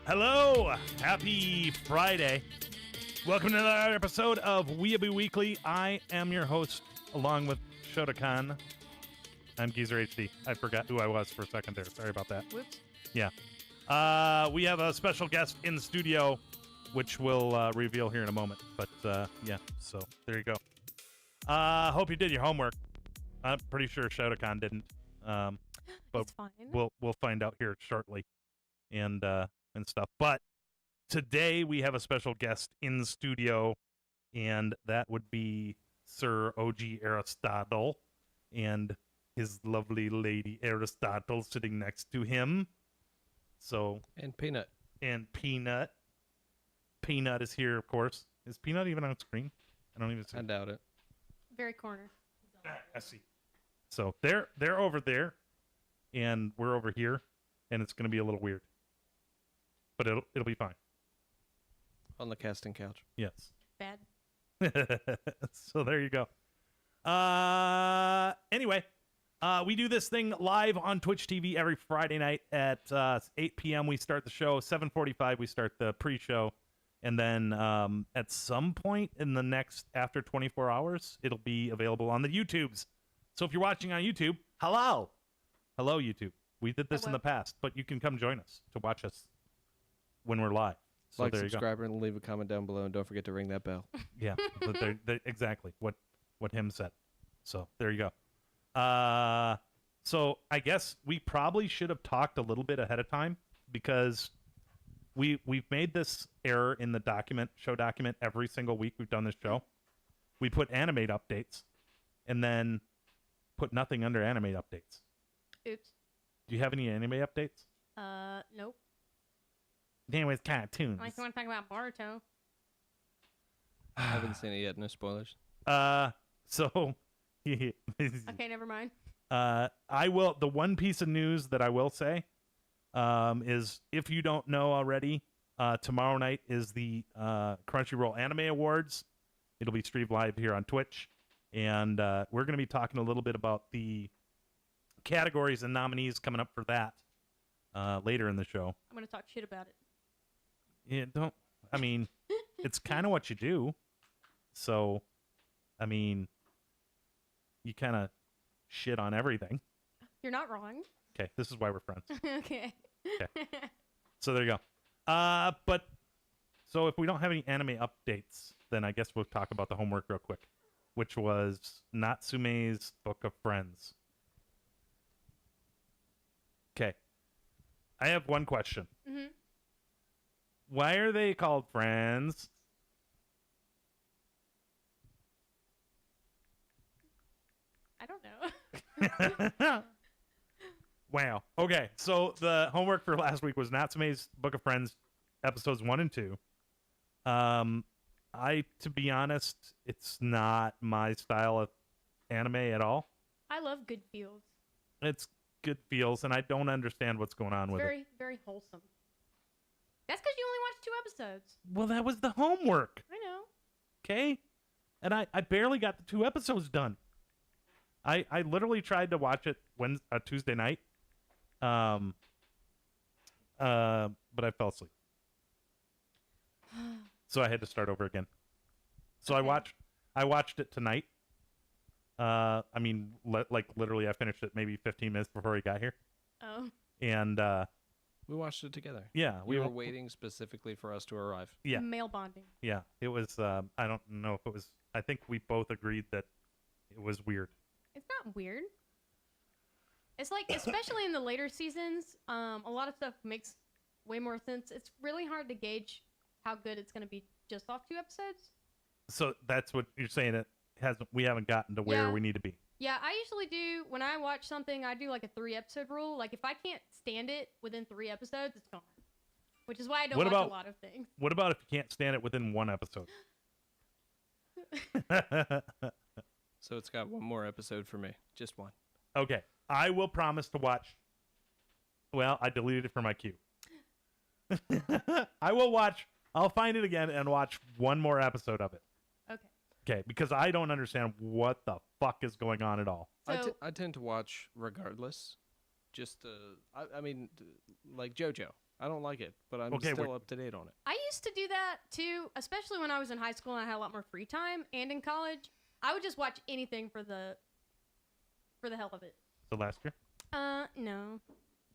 Hello! Happy Friday. Welcome to another episode of Weeaboo Weekly. I am your host, along with Shotokan. I'm Geezer HD. I forgot who I was for a second there. Sorry about that. Whoops. Yeah. We have a special guest in the studio, which we'll reveal here in a moment. But, yeah, so there you go. Hope you did your homework. I'm pretty sure Shotokan didn't. But It's fine. we'll find out here shortly. And stuff. But today we have a special guest in the studio, and that would be Sir OG Aristotle and his lovely lady Aristotle sitting next to him. So And Peanut. and Peanut. Peanut is here, of course. Is Peanut even on screen? I don't even see. I doubt it. Very corner. I see. So they're over there, and we're over here, and it's gonna be a little weird. But it'll be fine. On the casting couch. Yes. Bad. So there you go. Anyway, we do this thing live on Twitch TV every Friday night at 8 p.m. We start the show. 7:45 we start the pre-show, and then at some point in the next after 24 hours, it'll be available on the YouTubes. So if you're watching on YouTube, hello YouTube. We did this in the past, but you can come join us to watch us when we're live. So Like, there you go. subscribe, and leave a comment down below, and don't forget to ring that bell. Yeah, but they're exactly what him said. So there you go. So I guess we probably should have talked a little bit ahead of time, because we've made this error in the show document every single week we've done this show. We put animate updates, and then put nothing under animate updates. Oops. Do you have any anime updates? Nope. Anyways, cartoons. Unless you want to talk about Boruto. I haven't seen it yet. No spoilers. So Okay, never mind. I will. The one piece of news that I will say is, if you don't know already, tomorrow night is the Crunchyroll Anime Awards. It'll be streamed live here on Twitch, and we're going to be talking a little bit about the categories and nominees coming up for that later in the show. I'm going to talk shit about it. Yeah, don't. I mean, it's kind of what you do. So, I mean, you kind of shit on everything. You're not wrong. Okay, this is why we're friends. Okay. So there you go. But so if we don't have any anime updates, then I guess we'll talk about the homework real quick, which was Natsume's Book of Friends. Okay. I have one question. Mm-hmm. Why are they called friends? I don't know. Wow. Okay, so the homework for last week was Natsume's Book of Friends, episodes 1 and 2. To be honest, it's not my style of anime at all. I love good feels. It's good feels, and I don't understand what's going on It's with very, it. very wholesome. That's because you only watched 2 episodes. Well, that was the homework, I know. okay? And I barely got the 2 episodes done. I literally tried to watch it Tuesday night, but I fell asleep. So I had to start over again. So Okay. I watched it tonight. I mean, literally, I finished it maybe 15 minutes before he got here, Oh. and We watched it together. yeah, We were waiting specifically for us to arrive. Yeah, Male bonding. yeah. It was. I don't know if it was. I think we both agreed that it was weird. It's not weird. It's like, especially in the later seasons, a lot of stuff makes way more sense. It's really hard to gauge how good it's going to be just off 2 episodes. So that's what you're saying. We haven't gotten to where Yeah. we need to be. Yeah, I usually do, when I watch something, I do like a 3-episode rule. Like, if I can't stand it within 3 episodes, it's gone. Which is why I don't watch a lot of things. What about if you can't stand it within 1 episode? So it's got one more episode for me. Just one. Okay, I will promise to watch. Well, I deleted it from my queue. I will watch. I'll find it again and watch one more episode of it. Okay. Okay, because I don't understand what the fuck is going on at all. So, I tend to watch regardless. Just, I mean, like JoJo. I don't like it, but I'm Okay, still up to date on it. I used to do that too, especially when I was in high school and I had a lot more free time, and in college, I would just watch anything for the hell of it. So last year? No.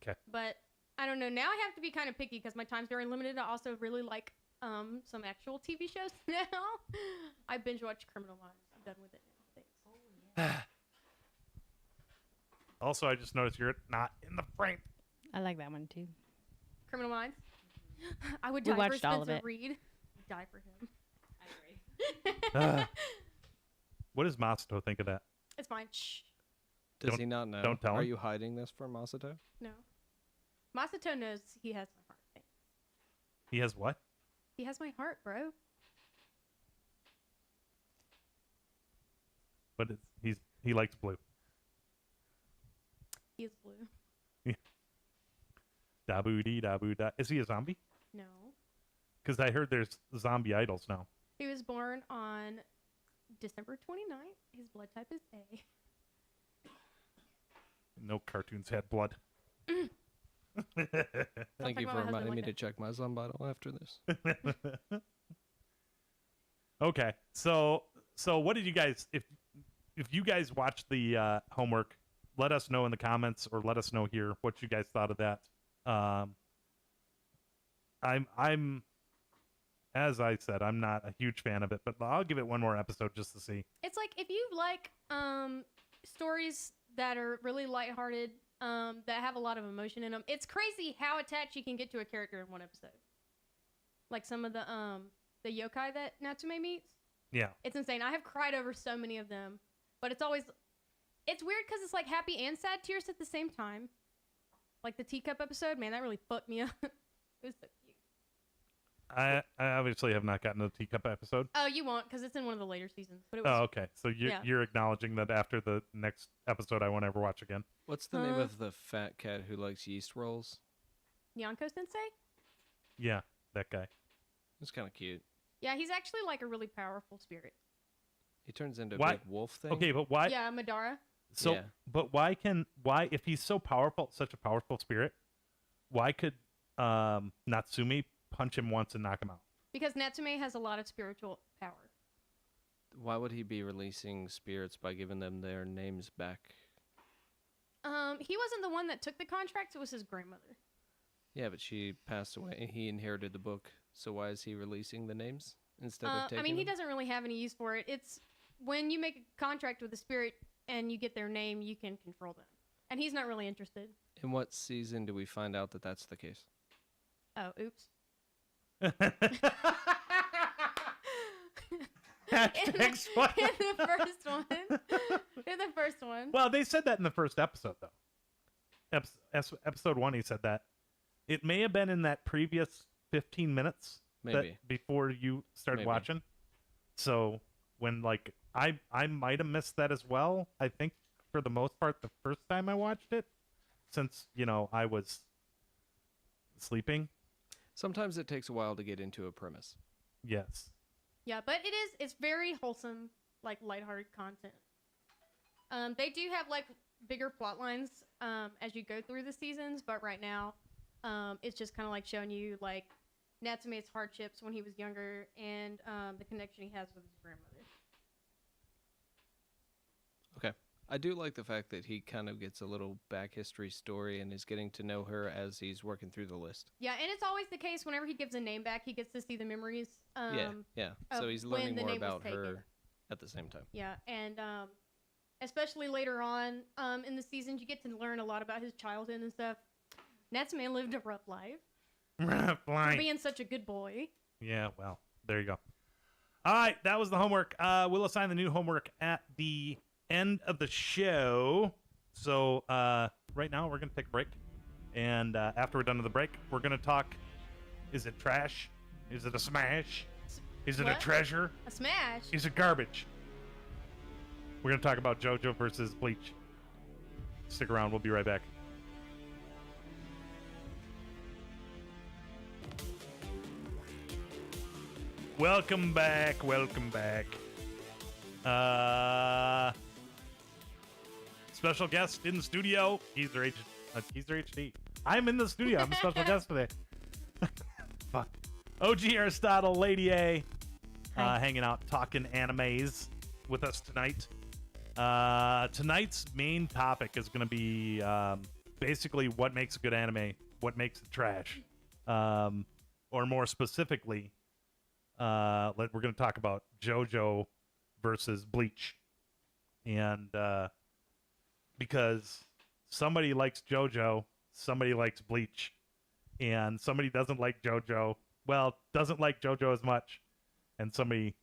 Okay. But I don't know. Now I have to be kind of picky because my time's very limited. I also really like some actual TV shows now. I binge watch Criminal Minds. I'm done with it now. Thanks. Also, I just noticed you're not in the frame. I like that one too. Criminal Minds. I would We die for watched all of Spencer it. Reed. Die for him. I agree. What does Masato think of that? It's fine. Shh. Does Don't- he not know? don't tell Are him. you hiding this from Masato? No. Masato knows he has my heart. Thanks. He has what? He has my heart, bro. But he likes blue. He is blue. Dabu dee dabu da. Is he a zombie? No. Because I heard there's zombie idols now. He was born on December 29th. His blood type is A. No cartoons had blood. Thank talk you about for my husband reminding like me that. to check my Zom bottle after this. Okay, so what did you guys if you guys watched the homework, let us know in the comments or let us know here what you guys thought of that. I'm as I said, I'm not a huge fan of it, but I'll give it one more episode just to see. It's like if you like stories that are really lighthearted, that have a lot of emotion in them. It's crazy how attached you can get to a character in one episode. Like some of the yokai that Natsume meets. Yeah. It's insane. I have cried over so many of them, but it's weird because it's like happy and sad tears at the same time. Like the teacup episode, man, that really fucked me up. It was so cute. I obviously have not gotten to the teacup episode. Oh, you won't because it's in one of the later seasons. But it was Oh, okay. So you're acknowledging that after the next episode I won't ever watch again. What's the name of the fat cat who likes yeast rolls? Nyanko Sensei. Yeah, that guy. It's kind of cute. Yeah, he's actually like a really powerful spirit. He turns into a Why- big wolf thing. Okay, but why? Yeah, Madara. So, Yeah. but why if he's so powerful, such a powerful spirit, why could Natsume punch him once and knock him out? Because Natsume has a lot of spiritual power. Why would he be releasing spirits by giving them their names back? He wasn't the one that took the contract. It was his grandmother. Yeah, but she passed away and he inherited the book. So why is he releasing the names instead of taking I mean, he them? doesn't really have any use for it. It's when you make a contract with a spirit and you get their name, you can control them. And he's not really interested. In what season do we find out that that's the case? Oh, oops. Hashtag spoiler. In the first one. In the first one. Well, they said that in the first episode, though. Episode 1, he said that. It may have been in that previous 15 minutes Maybe. before you started Maybe. watching. So when I might have missed that as well. I think for the most part the first time I watched it, since I was sleeping. Sometimes it takes a while to get into a premise. Yes. Yeah, but it's very wholesome, like lighthearted content. They do have like bigger plot lines as you go through the seasons, but right now it's just kind of like showing you like Natsume's hardships when he was younger and the connection he has with his grandmother. Okay. I do like the fact that he kind of gets a little back history story and is getting to know her as he's working through the list. Yeah, and it's always the case whenever he gives a name back, he gets to see the memories. Yeah. of So he's when learning the more name was about taken. her at the same time. Yeah, and especially later on in the seasons, you get to learn a lot about his childhood and stuff. Natsume lived a rough life for Flying. being such a good boy. Yeah, well, there you go. All right, that was the homework. We'll assign the new homework at the end of the show. So right now we're going to take a break. And after we're done with the break, we're going to talk, is it trash? Is it a smash? Is it a What? treasure? A smash. Is it garbage? We're going to talk about JoJo versus Bleach. Stick around. We'll be right back. Welcome back. Welcome back. Special guest in the studio. Geezer HD. I'm in the studio. I'm a special guest today. fuck. OG Aristotle, LadyA, Hi. hanging out, talking animes with us tonight. Tonight's main topic is going to be basically what makes a good anime, what makes it trash. Or more specifically, we're going to talk about JoJo versus Bleach. And because somebody likes JoJo, somebody likes Bleach, and somebody doesn't like JoJo, well, doesn't like JoJo as much, and somebody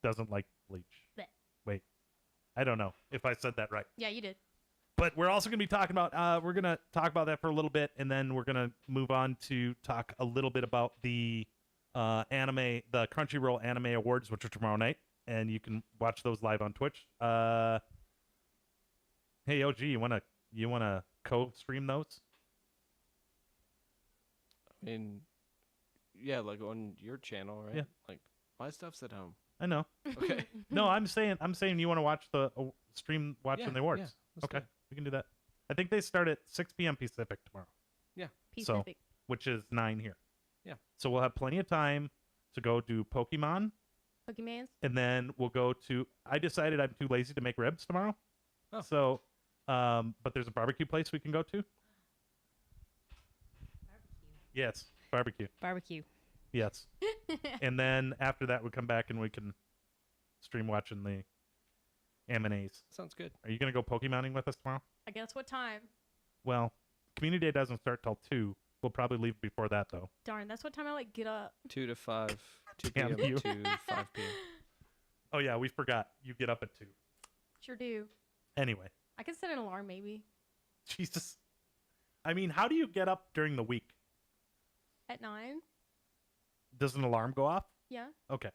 doesn't like Bleach. Bleh. Wait, I don't know if I said that right. Yeah, you did. But we're also going to be talking about, we're going to talk about that for a little bit, and then we're going to move on to talk a little bit about the the Crunchyroll Anime Awards, which are tomorrow night, and you can watch those live on Twitch. Hey, OG, you wanna co-stream those? I mean, yeah, like on your channel, right? Yeah. Like my stuff's at home. I know. Okay. No, I'm saying you want to watch the stream watching the awards. Yeah, let's Okay, do it. we can do that. I think they start at 6 p.m. Pacific tomorrow, So- Pacific. which is 9 here. Yeah. So we'll have plenty of time to go do Pokemon, Pokemans. and then we'll go to. I decided I'm too lazy to make ribs tomorrow. Oh. So, but there's a barbecue place we can go to. Yes, barbecue. Barbecue. Yes. And then after that, we come back and we can stream watching the M&As. Sounds good. Are you going to go Pokemoning with us tomorrow? I guess what time? Well, Community Day doesn't start till 2. We'll probably leave before that, though. Darn, that's what time I like get up. 2 to 5, 2 Damn p.m. you. to 5 p.m. Oh, yeah, we forgot. You get up at 2. Sure do. Anyway, I could set an alarm maybe Jesus. I mean, how do you get up during the week? at 9. Does an alarm go off? Yeah, Okay.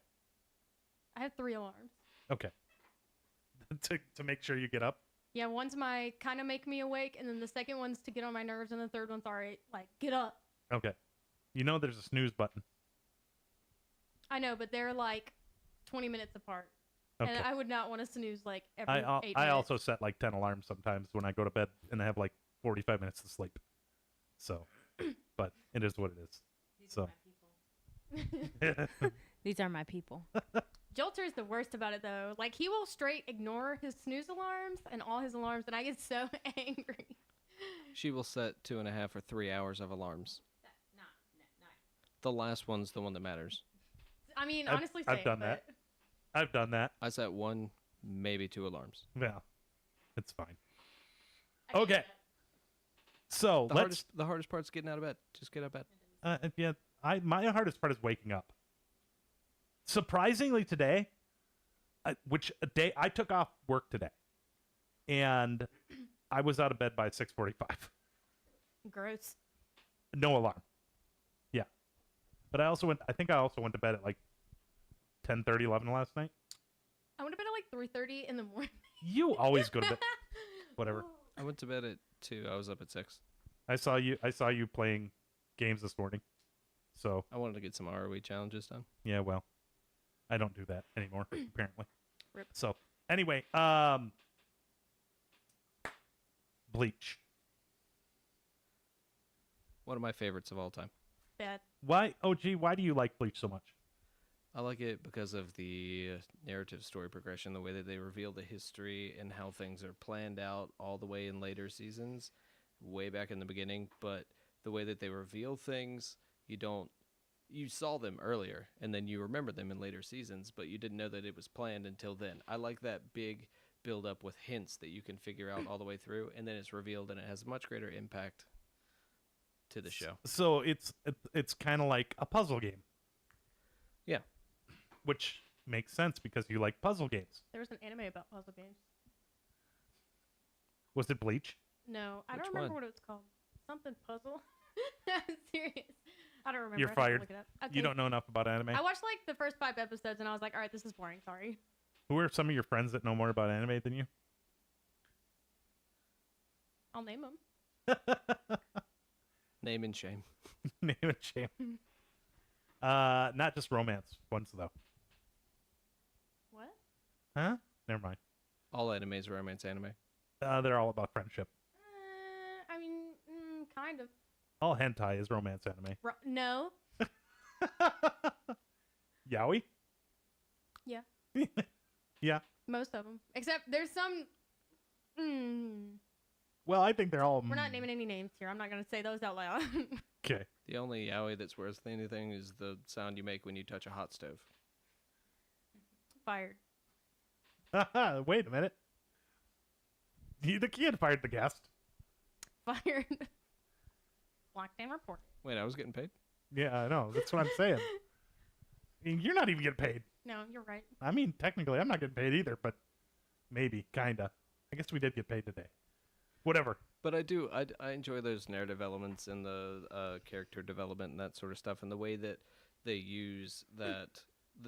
I have 3 alarms. Okay. to make sure you get up? Yeah, one's my kind of make me awake, and then the second one's to get on my nerves, and the third one's alright, like get up. Okay. You know there's a snooze button. I know, but they're like 20 minutes apart, Okay. and I would not want to snooze like every 8 I minutes. also set like 10 alarms sometimes when I go to bed and I have like 45 minutes to sleep. So, but it is what it is. So, These are my people. Jolter is the worst about it though. Like he will straight ignore his snooze alarms and all his alarms, and I get so angry. She will set 2.5 or 3 hours of alarms. The last one's the one that matters. I mean, I've- honestly, I've same, done that. but I've done that. I set 1, maybe 2 alarms. Yeah. It's fine. I can't Okay. do that. So, The hardest part's getting out of bed. Just get out of bed. yeah, my hardest part is waking up. Surprisingly today, I took off work today, and I was out of bed by 6:45. Gross. No alarm. Yeah, but I think I also went to bed at like 10:30, 11 last night. I went to bed at like 3:30 in the morning. You always go to bed. Whatever. I went to bed at 2. I was up at 6. I saw you playing games this morning. So I wanted to get some ROE challenges done. yeah, well, I don't do that anymore apparently. Rip. So anyway, Bleach. One of my favorites of all time. Bad. Why, OG? Why do you like Bleach so much? I like it because of the narrative story progression, the way that they reveal the history and how things are planned out all the way in later seasons, way back in the beginning. But the way that they reveal things, you saw them earlier, and then you remember them in later seasons, but you didn't know that it was planned until then. I like that big build up with hints that you can figure out all the way through, and then it's revealed, and it has a much greater impact to the show. So it's kind of like a puzzle game. Yeah. Which makes sense because you like puzzle games. There was an anime about puzzle games. Was it Bleach? No, I Which don't remember one? what it was called. Something puzzle. I'm serious. I don't remember. You're I'd have to fired. look it up. Okay. You don't know enough about anime. I watched like the first 5 episodes and I was like, all right, this is boring. Sorry. Who are some of your friends that know more about anime than you? I'll name them. Name and shame. Name and shame. Not just romance ones though. What? Huh? Never mind. All animes are romance anime. They're all about friendship. I mean, kind of. All hentai is romance anime. No. Yaoi? Yeah. Yeah. Most of them, except there's some. Well, I think they're all. We're not naming any names here. I'm not gonna say those out loud. Okay. The only yaoi that's worth anything is the sound you make when you touch a hot stove. Fired. Wait a minute. The kid fired the guest. Fired. Lockdown report. Wait, I was getting paid? Yeah, I know. That's what I'm saying. I mean, you're not even getting paid. No, you're right. I mean, technically, I'm not getting paid either, but maybe, kinda. I guess we did get paid today. Whatever. But I enjoy those narrative elements and the character development and that sort of stuff, and the way that they use the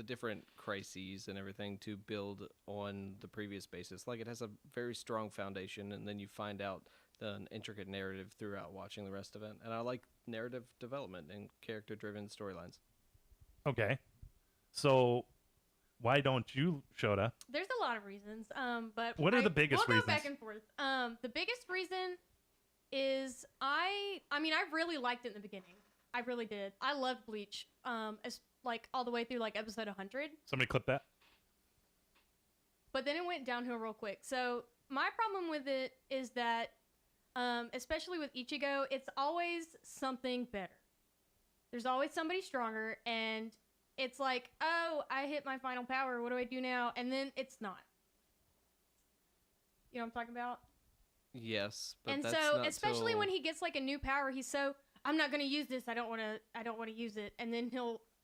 different crises and everything to build on the previous basis. Like, it has a very strong foundation, and then you find out an intricate narrative throughout watching the rest of it. And I like narrative development and character-driven storylines. Okay. So, why don't you, Shota? There's a lot of reasons. But What are the biggest we'll reasons? go back and forth. The biggest reason is I mean, I really liked it in the beginning. I really did. I loved Bleach. As like all the way through like episode 100. Somebody clip that. But then it went downhill real quick. So my problem with it is that, especially with Ichigo, it's always something better. There's always somebody stronger, and it's like, oh, I hit my final power. What do I do now? And then it's not. You know what I'm talking about? Yes, but And that's so, not especially till- when he gets like a new power, he's so, I'm not gonna use this. I don't want to use it. And then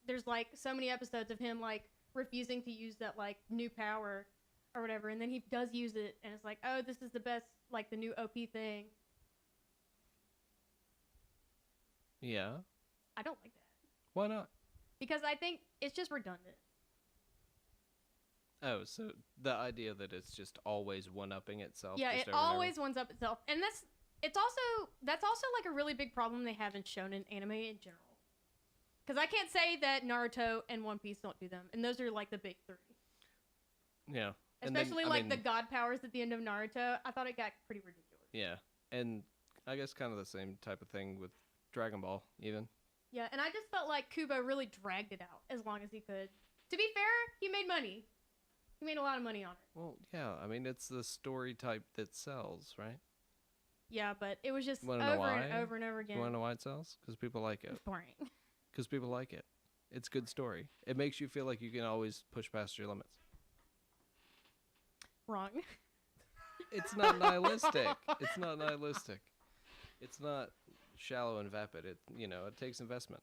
there's like so many episodes of him like refusing to use that like new power or whatever, and then he does use it, and it's like, oh, this is the best, like the new OP thing. Yeah. I don't like that Why not? because I think it's just redundant. Oh, so the idea that it's just always one-upping itself. Yeah, just it over and over. always ones up itself, and that's also like a really big problem they have in shonen anime in general. Because I can't say that Naruto and One Piece don't do them, and those are like the big three. Yeah. And then, Especially I like mean, the god powers at the end of Naruto. I thought it got pretty ridiculous. Yeah, and I guess kind of the same type of thing with Dragon Ball, even. Yeah, and I just felt like Kubo really dragged it out as long as he could. To be fair, he made money. He made a lot of money on it. Well, yeah, I mean, it's the story type that sells, right? Yeah, but it was just Wanna know over and why? over and over again. You want to know why it sells? Because people like it. Boring. Because people like it. It's good story. It makes you feel like you can always push past your limits. Wrong. It's not nihilistic. It's not nihilistic. It's not shallow and vapid. It takes investment.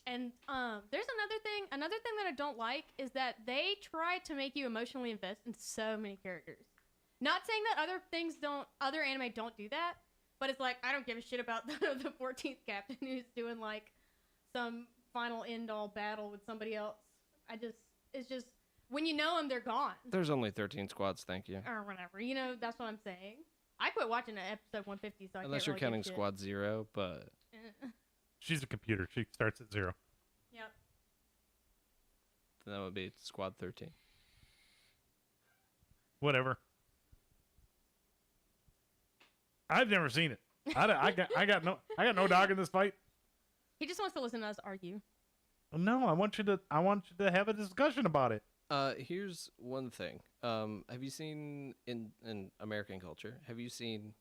And there's another thing that I don't like is that they try to make you emotionally invest in so many characters. Not saying that other anime don't do that, but it's like, I don't give a shit about the 14th captain who's doing like some final end all battle with somebody else. It's just, when you know them, they're gone. There's only 13 squads, thank you. Or whatever, that's what I'm saying. I quit watching episode 150, so I Unless can't you're really counting give a shit. Squad 0, but She's a computer. She starts at 0. Yep. then that would be Squad 13. Whatever. I've never seen it. I got no dog in this fight. He just wants to listen to us argue. No, I want you to have a discussion about it. Here's one thing. Have you seen in American culture? Have you seen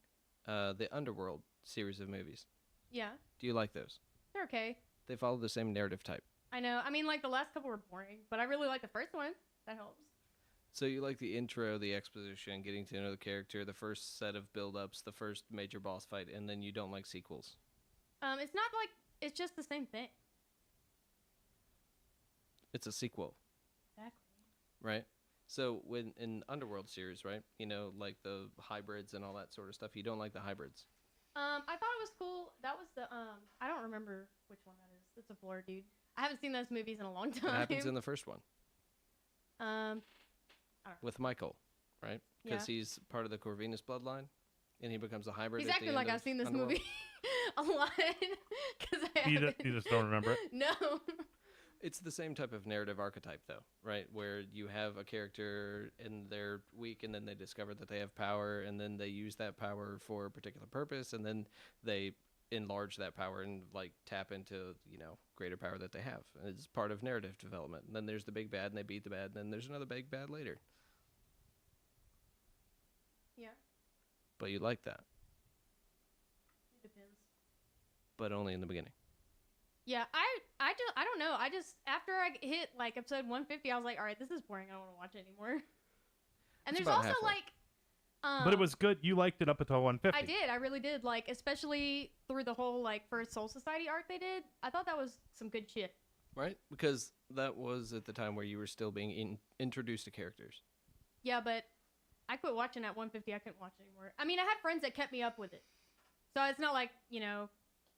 the Underworld series of movies? Yeah, Do you like those? they're okay. They follow the same narrative type. I know. I mean, like, the last couple were boring, but I really like the first one. That helps. So you like the intro, the exposition, getting to know the character, the first set of build-ups, the first major boss fight, and then you don't like sequels. It's not like it's just the same thing. It's a sequel, Exactly. right? So when in Underworld series, right? Like the hybrids and all that sort of stuff. You don't like the hybrids. I thought it was cool. That was the I don't remember which one that is. It's a blur, dude. I haven't seen those movies in a long time. What happens in the first one I don't know. with Michael, right? Because Yeah. he's part of the Corvinus bloodline, and he becomes a hybrid. He's at the acting end like of I've seen this Underworld. movie a lot because I You haven't. just don't remember it. No. It's the same type of narrative archetype, though, right? Where you have a character and they're weak, and then they discover that they have power, and then they use that power for a particular purpose, and then they enlarge that power and like tap into greater power that they have. And it's part of narrative development. And then there's the big bad, and they beat the bad, and then there's another big bad later. Yeah, But you like that, it depends. but only in the beginning. Yeah, I don't know. I just after I hit like episode 150, I was like, all right, this is boring. I don't want to watch it anymore. And It's there's about also halfway. like, But it was good. You liked it up until 150. I did. I really did. Like, especially through the whole like first Soul Society arc they did. I thought that was some good shit. Right? Because that was at the time where you were still being introduced to characters. Yeah, but I quit watching at 150. I couldn't watch it anymore. I mean, I had friends that kept me up with it, so it's not like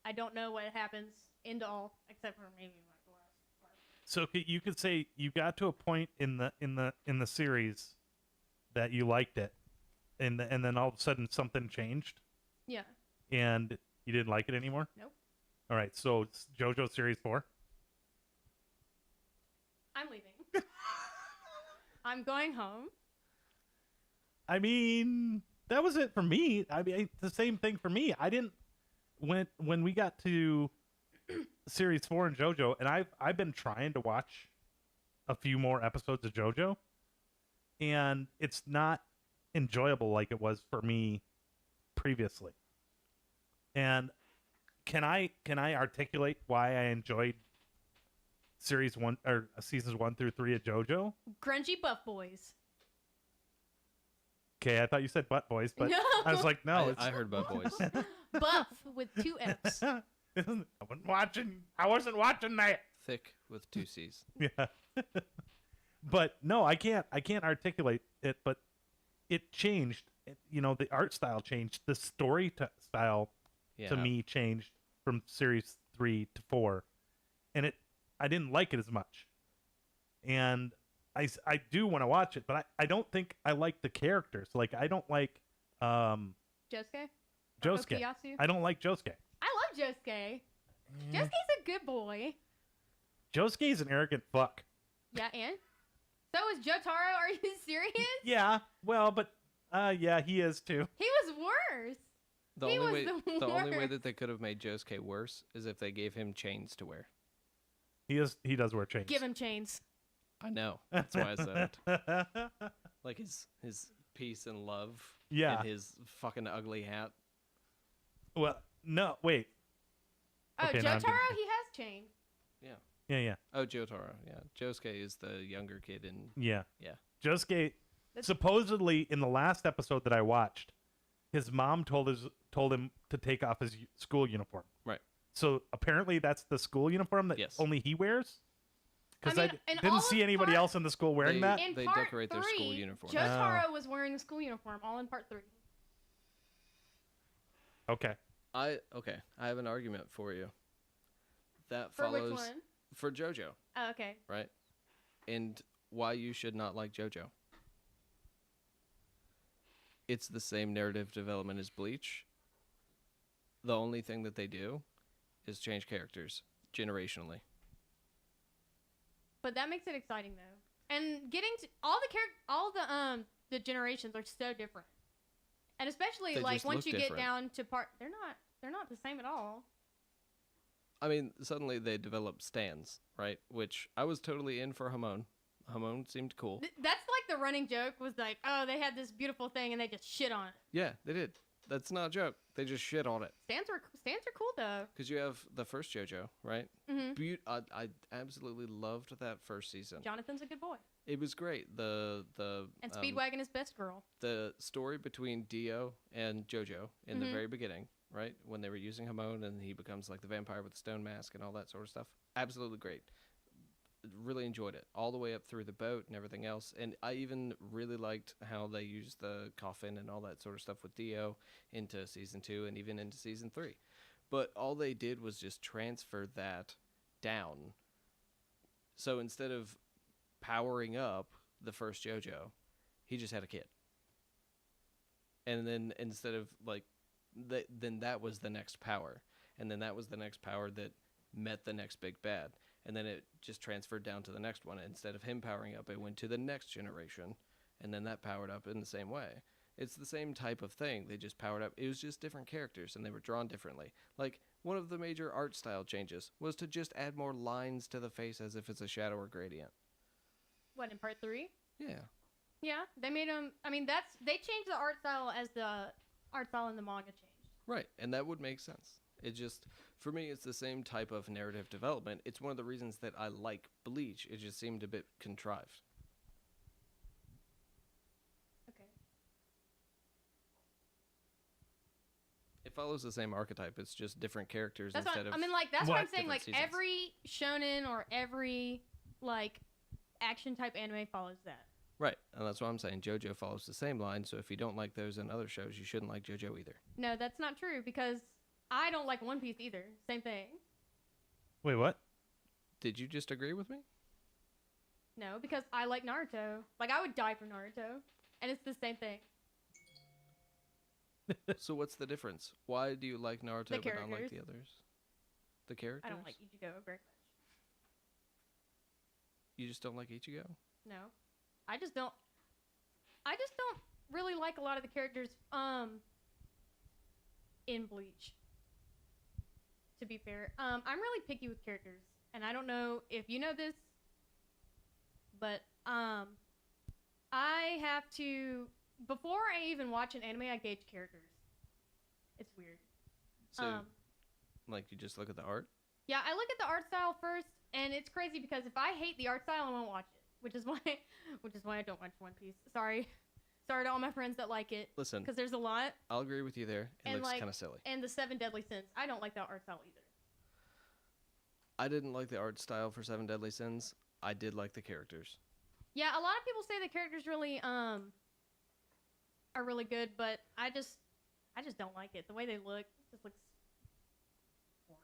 I don't know what happens into all except for maybe like the last part. So you could say you got to a point in the series that you liked it, and then all of a sudden something changed, Yeah. and you didn't like it anymore. Nope. All right, so it's JoJo Series 4. I'm leaving. I'm going home. I mean, that was it for me. I mean, it's the same thing for me. I didn't when we got to Series 4 and JoJo, and I've been trying to watch a few more episodes of JoJo, and it's not enjoyable like it was for me previously. And can I articulate why I enjoyed Series 1 or seasons 1 through 3 of JoJo? Grungy buff boys. Okay, I thought you said butt boys, but No. I was like, no, I heard Butt Boys. Buff with 2 F's. I wasn't watching that. Thick with 2 C's. Yeah. But no, I can't articulate it, but it changed. The art style changed. The story style Yeah. to me changed from series 3 to 4. And I didn't like it as much. And I do want to watch it, but I don't think I like the characters. Like, I don't like Josuke? Josuke. Okuyasu? I don't like Josuke. I love Josuke. Josuke's a good boy. Josuke's an arrogant fuck. Yeah, and? So is Jotaro. Are you serious? Yeah, well, but yeah, he is too. He was worse. The He only was way the the only way worst. that they could have made Josuke worse is if they gave him chains to wear. He does wear chains. Give him chains. I know. That's why I said it. Like his peace and love. Yeah. And his fucking ugly hat. Well, no, wait. Oh, Okay, now I'm Jotaro, getting- he has chains. Yeah. Oh, Jotaro. Yeah. Josuke is the younger kid in. Yeah. Yeah. Josuke, That's- supposedly in the last episode that I watched, his mom told him to take off his school uniform. Right. So apparently that's the school uniform that Yes. only he wears? Because I mean, in all didn't of see anybody part- else in the school wearing They- that. In They part decorate their school 3, uniform. Jotaro was wearing the school uniform all in part 3. Okay. I have an argument for you. That For follows which one? for JoJo, Oh, okay. right? And why you should not like JoJo. It's the same narrative development as Bleach. The only thing that they do is change characters generationally. But that makes it exciting though. And getting to all the generations are so different. And especially They like just once look you different. get down to part they're not the same at all. I mean, suddenly they develop stands, right? Which I was totally in for Hamon. Hamon seemed cool. That's like the running joke was like, oh, they had this beautiful thing and they just shit on it. Yeah, they did. That's not a joke. They just shit on it. Stands are cool though. Because you have the first JoJo, right? Mhm. I absolutely loved that first season. Jonathan's a good boy. It was great. The And Speedwagon is best girl. the story between Dio and JoJo in the very beginning, right? When they were using Hamon and he becomes like the vampire with the stone mask and all that sort of stuff. Absolutely great. Really enjoyed it all the way up through the boat and everything else. And I even really liked how they used the coffin and all that sort of stuff with Dio into season 2 and even into season 3. But all they did was just transfer that down. So instead of powering up the first JoJo, he just had a kid. And then instead of like, then that was the next power. And then that was the next power that met the next big bad. And then it just transferred down to the next one. Instead of him powering up, it went to the next generation. And then that powered up in the same way. It's the same type of thing. They just powered up. It was just different characters, and they were drawn differently. Like, one of the major art style changes was to just add more lines to the face as if it's a shadow or gradient. What, in part 3? Yeah. Yeah, they made them. I mean, they changed the art style as the art style in the manga changed. Right, and that would make sense. It just, for me, it's the same type of narrative development. It's one of the reasons that I like Bleach. It just seemed a bit contrived. Okay. It follows the same archetype. It's just different characters That's instead what of. I mean. Like that's what I'm saying. different Like seasons. every shonen or every like action type anime follows that. Right, and that's what I'm saying. JoJo follows the same line, so if you don't like those in other shows, you shouldn't like JoJo either. No, that's not true because I don't like One Piece either. Same thing. Wait, what? Did you just agree with me? No, because I like Naruto. Like I would die for Naruto, and it's the same thing. So what's the difference? Why do you like Naruto The but not like characters. the others? The characters? I don't like Ichigo very much. You just don't like Ichigo? No, I just don't really like a lot of the characters in Bleach. To be fair, I'm really picky with characters, and I don't know if you know this, but I have to before I even watch an anime, I gauge characters. It's weird. So, like, you just look at the art? Yeah, I look at the art style first, and it's crazy because if I hate the art style, I won't watch it. Which is why I don't watch One Piece. Sorry to all my friends that like it. Listen, Because there's a lot. I'll agree with you there. It And, looks like, kind of silly. And the Seven Deadly Sins. I don't like that art style either. I didn't like the art style for Seven Deadly Sins. I did like the characters. Yeah, a lot of people say the characters really are really good, but I just don't like it. The way they look just looks boring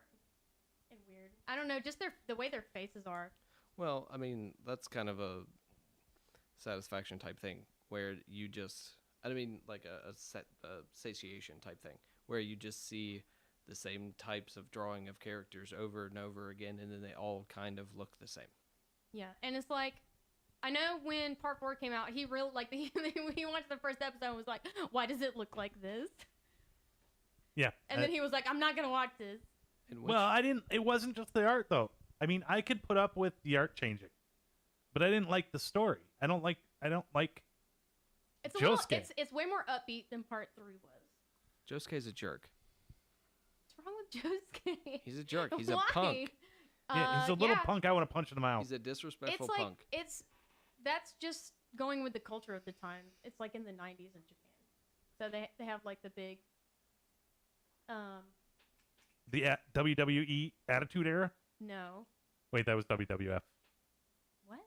and weird. I don't know, just the way their faces are. Well, I mean, that's kind of a satisfaction type thing where you just, I mean, like a satiation type thing where you just see the same types of drawing of characters over and over again, and then they all kind of look the same. Yeah, and it's like, I know when Part 4 came out, he really, like, he watched the first episode and was like, why does it look like this? Yeah. And then he was like, I'm not going to watch this. In which, Well, it wasn't just the art, though. I mean, I could put up with the art changing, but I didn't like the story. I don't like It's a little, Josuke. it's way more upbeat than Part 3 was. Josuke's a jerk. What's wrong with Josuke? He's a jerk. He's Why? a punk. Yeah, he's a little yeah, punk. I want to punch in the mouth. He's a disrespectful It's like, punk. that's just going with the culture of the time. It's like in the 90s in Japan. So they have like the big, The WWE Attitude Era? no. Wait, that was WWF. What?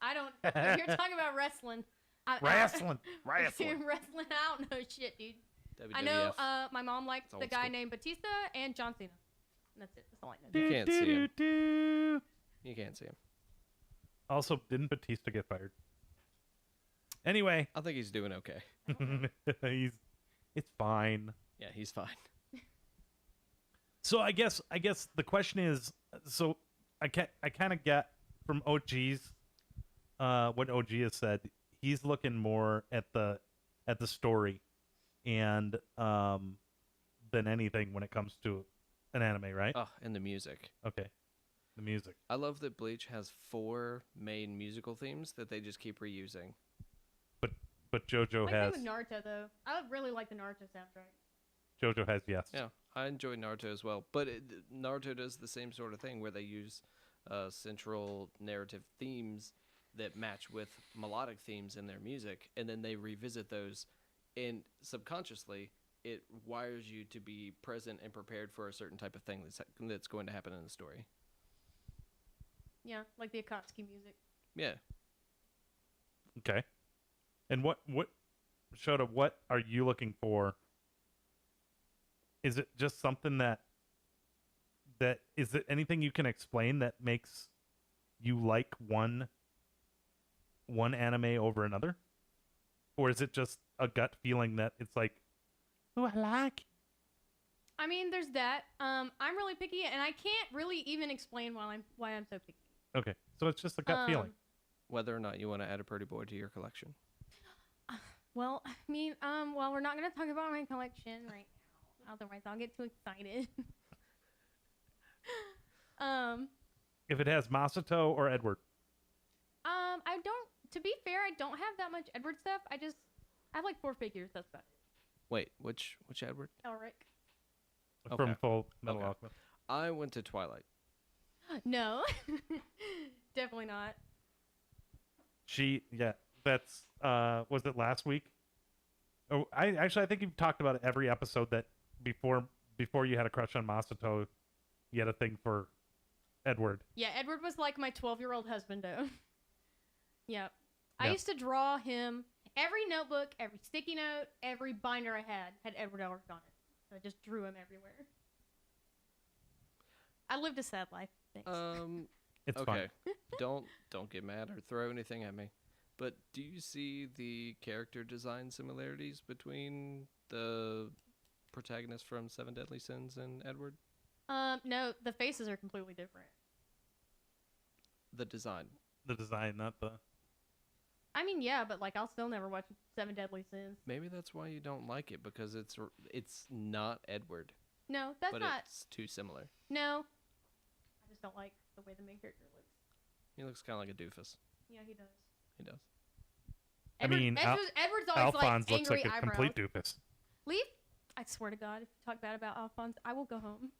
I don't, you're talking about wrestling. Wrestling. Wrestling. I don't know shit, dude. WWF. I know my mom liked It's the old guy school. named Batista and John Cena. And that's it. That's all I know. You can't see him. Do. You can't see him. Also, didn't Batista get fired? Anyway, I think he's doing okay. it's fine. Yeah, he's fine. So I guess the question is, so I kind of get from OG's what OG has said. He's looking more at the story and than anything when it comes to an anime, right? Oh, and the music. Okay, the music. I love that Bleach has 4 main musical themes that they just keep reusing. But JoJo Like has with Naruto though. I really like the Naruto soundtrack. JoJo has yes. Yeah, I enjoy Naruto as well. But Naruto does the same sort of thing where they use central narrative themes that match with melodic themes in their music, and then they revisit those, and subconsciously it wires you to be present and prepared for a certain type of thing that's going to happen in the story. Yeah, like the Akatsuki music. Yeah. Okay. And what Shota, what are you looking for? Is it just something that is it anything you can explain that makes you like one anime over another? Or is it just a gut feeling that it's like, oh, I like? I mean, there's that. I'm really picky, and I can't really even explain why I'm so picky. Okay, so it's just a gut feeling. Whether or not you want to add a pretty boy to your collection. Well, I mean, well, we're not gonna talk about my collection right now. Otherwise, I'll get too excited. If it has Masato or Edward. I don't. To be fair, I don't have that much Edward stuff. I have like 4 figures. That's about it. Wait, which Edward? Elric. From Okay. Full Metal Okay. Alchemist. I went to Twilight. No, definitely not. That's was it last week? Oh, I think you've talked about it every episode that before you had a crush on Masato, you had a thing for Edward. Yeah, Edward was like my 12-year-old husband, though. Yep. I Yep. used to draw him. Every notebook, every sticky note, every binder I had Edward Elric on it. So I just drew him everywhere. I lived a sad life. Thanks. It's Okay. fun. don't get mad or throw anything at me. But do you see the character design similarities between the protagonist from Seven Deadly Sins and Edward? No, the faces are completely different. The design. The design, not the. I mean, yeah, but like I'll still never watch Seven Deadly Sins. Maybe that's why you don't like it, because it's not Edward, No, that's but not. it's too similar. No. I just don't like the way the main character looks. He looks kind of like a doofus. Yeah, he does. He does. I mean, Edward's always Alphonse like looks angry like a eyebrows. complete doofus. Leave. I swear to God, if you talk bad about Alphonse, I will go home.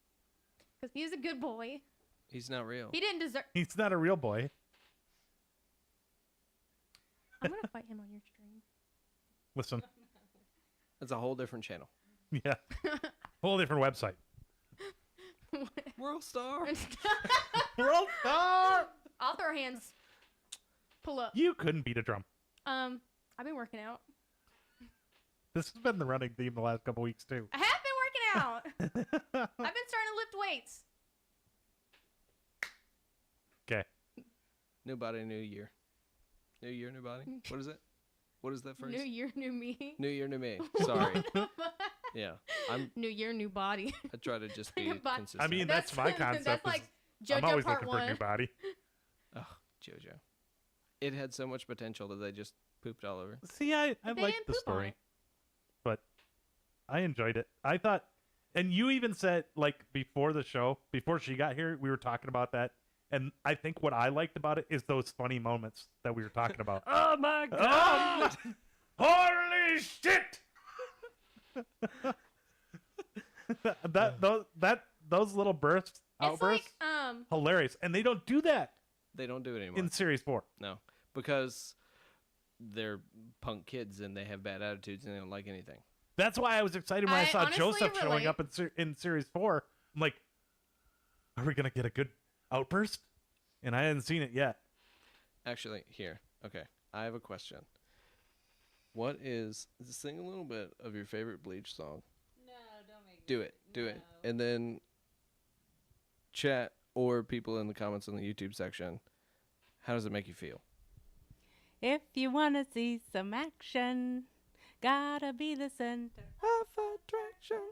Because he is a good boy. He's not real. He didn't deserve. He's not a real boy. I'm gonna fight him on your stream. Listen, It's a whole different channel. yeah, whole different website. World Star. World Star. I'll throw hands. Pull up. You couldn't beat a drum. I've been working out. This has been the running theme the last couple weeks too. I have been working out. I've been starting to lift weights. Okay. New body, new year. New year, new body. What is it? What is that phrase? New year, new me. New year, new me. Sorry. Yeah, New year, new body. I try to just be New body. consistent. I mean, that's my concept. That's like I'm JoJo always Part looking for a 1. new body. oh, JoJo. It had so much potential that they just pooped all over. See, I They liked didn't the poop on story, it. but I enjoyed it. I thought, and you even said like before the show, before she got here, we were talking about that. And I think what I liked about it is those funny moments that we were talking about. Oh my god! Holy shit! those little bursts, It's outbursts, like hilarious, and they don't do that They don't do it anymore. in series 4. No, because they're punk kids and they have bad attitudes and they don't like anything. That's why I was excited when I I saw honestly Joseph showing relate. up in series 4. I'm like, are we gonna get a good outburst? And I hadn't seen it yet. Actually, here. Okay, I have a question. What is sing a little bit of your favorite Bleach song? No, don't make Do it. Do it. And then chat or people in the comments on the YouTube section. How does it make you feel? If you wanna see some action, gotta be the center of attraction.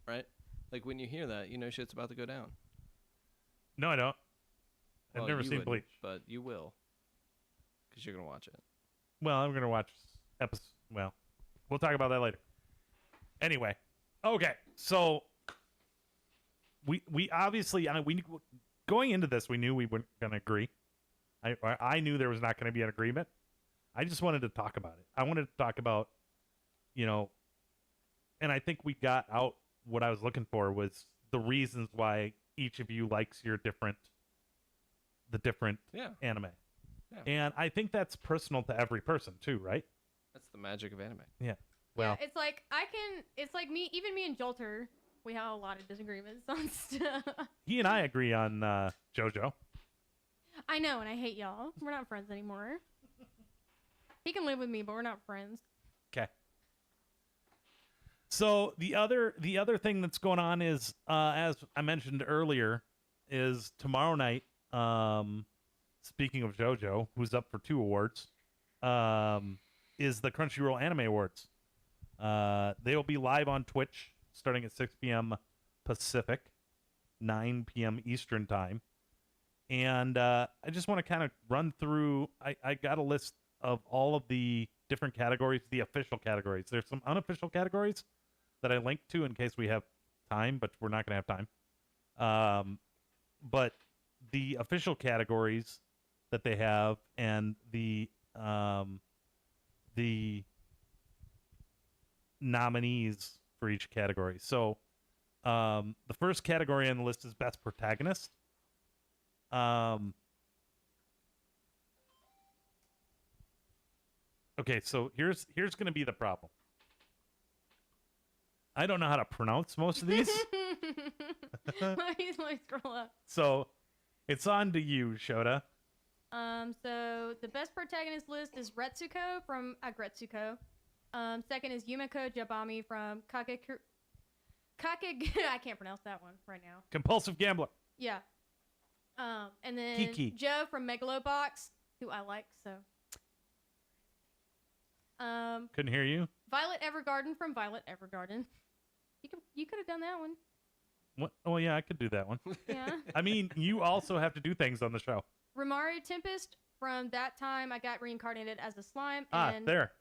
Right? Like when you hear that, you know shit's about to go down. No, I don't. I've Well, never you seen wouldn't, Bleach. but you will, because you're gonna watch it. Well, I'm gonna watch episode. Well, we'll talk about that later. Anyway, okay. So we obviously we going into this we knew we weren't gonna agree. I knew there was not gonna be an agreement. I just wanted to talk about it. I wanted to talk about, and I think we got out what I was looking for was the reasons why each of you likes the different Yeah, anime. Yeah. And I think that's personal to every person too, right? that's the magic of anime. Well, yeah, it's like it's like me and Jolter, we have a lot of disagreements on stuff. he and I agree on JoJo. I know, and I hate y'all. We're not friends anymore. He can live with me, but we're not friends. Okay. So the other thing that's going on is, as I mentioned earlier, is tomorrow night. Speaking of JoJo, who's up for 2 awards, is the Crunchyroll Anime Awards. They will be live on Twitch starting at 6 p.m. Pacific, 9 p.m. Eastern time. And I just want to kind of run through. I got a list of all of the different categories, the official categories. There's some unofficial categories that I linked to in case we have time, but we're not going to have time. But the official categories that they have and the nominees for each category. So the first category on the list is Best Protagonist. Okay, so here's going to be the problem. I don't know how to pronounce most of these. let me scroll up. So it's on to you, Shota. So the best protagonist list is Retsuko from Agretsuko. Second is Yumiko Jabami from Kage. I can't pronounce that one right now. Compulsive Gambler. Yeah. And then Kiki. Joe from Megalobox, who I like, so. Couldn't hear you. Violet Evergarden from Violet Evergarden. You could have done that one. What? Oh yeah, I could do that one. Yeah. I mean, you also have to do things on the show. Romario Tempest from That Time I Got Reincarnated as a Slime. Ah, And there.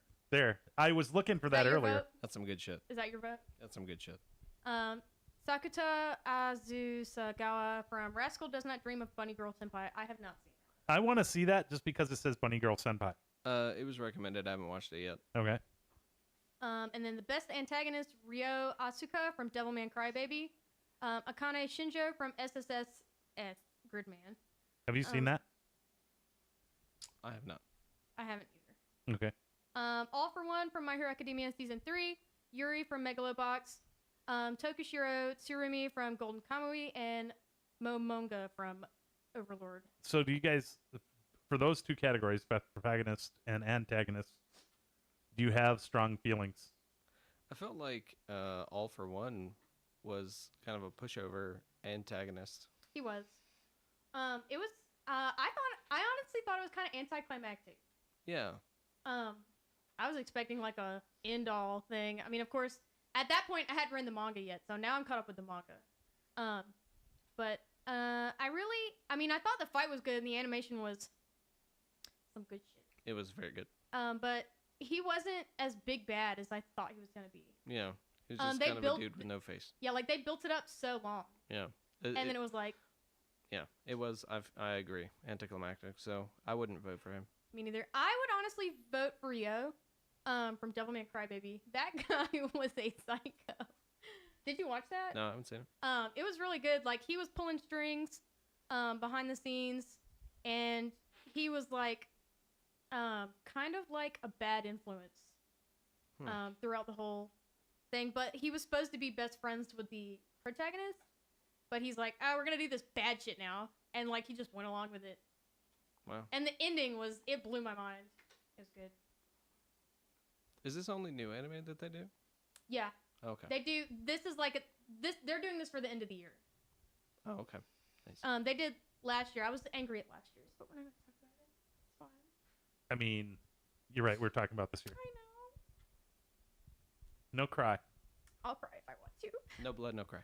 I was looking for is that your earlier. vote? That's some good shit. Is that your vote? That's some good shit. Sakuta Azusagawa from Rascal Does Not Dream of Bunny Girl Senpai. I have not seen it. I want to see that just because it says Bunny Girl Senpai. It was recommended. I haven't watched it yet. Okay. And then the best antagonist, Ryo Asuka from Devilman Crybaby. Akane Shinjo from SSS Gridman. Have you seen that? I have not. I haven't either. Okay. All for One from My Hero Academia Season 3. Yuri from Megalobox. Tokushiro Tsurumi from Golden Kamui. And Momonga from Overlord. So do you guys, for those two categories, best protagonist and antagonist, do you have strong feelings? I felt like All for One was kind of a pushover antagonist. He was. It was. I honestly thought it was kind of anticlimactic. Yeah. I was expecting like a end all thing. I mean, of course, at that point I hadn't read the manga yet, so now I'm caught up with the manga. But I thought the fight was good and the animation was some good shit. It was very good. But he wasn't as big bad as I thought he was gonna be. Yeah. He was just they kind of built- a dude with no face. Yeah, like they built it up so long, Yeah. and then it was like, Yeah, it was. I agree. Anticlimactic. So I wouldn't vote for him. me neither. I would honestly vote for Ryo, from Devilman Crybaby. That guy was a psycho. Did you watch that? No, I haven't seen him. It was really good. Like he was pulling strings, behind the scenes, and he was like, kind of like a bad influence, throughout the whole thing. But he was supposed to be best friends with the protagonist, but he's like, oh, we're gonna do this bad shit now, and like he just went along with it. Wow. And the ending it blew my mind. It was good. Is this only new anime that they do? Yeah, Okay. they do. This is like they're doing this for the end of the year. Oh, okay. Nice. They did last year. I was angry at last year's, but we're not gonna talk about it. It's fine. I mean, you're right. We're talking about this year. I know. No cry. I'll cry if I want to. No blood, no cry.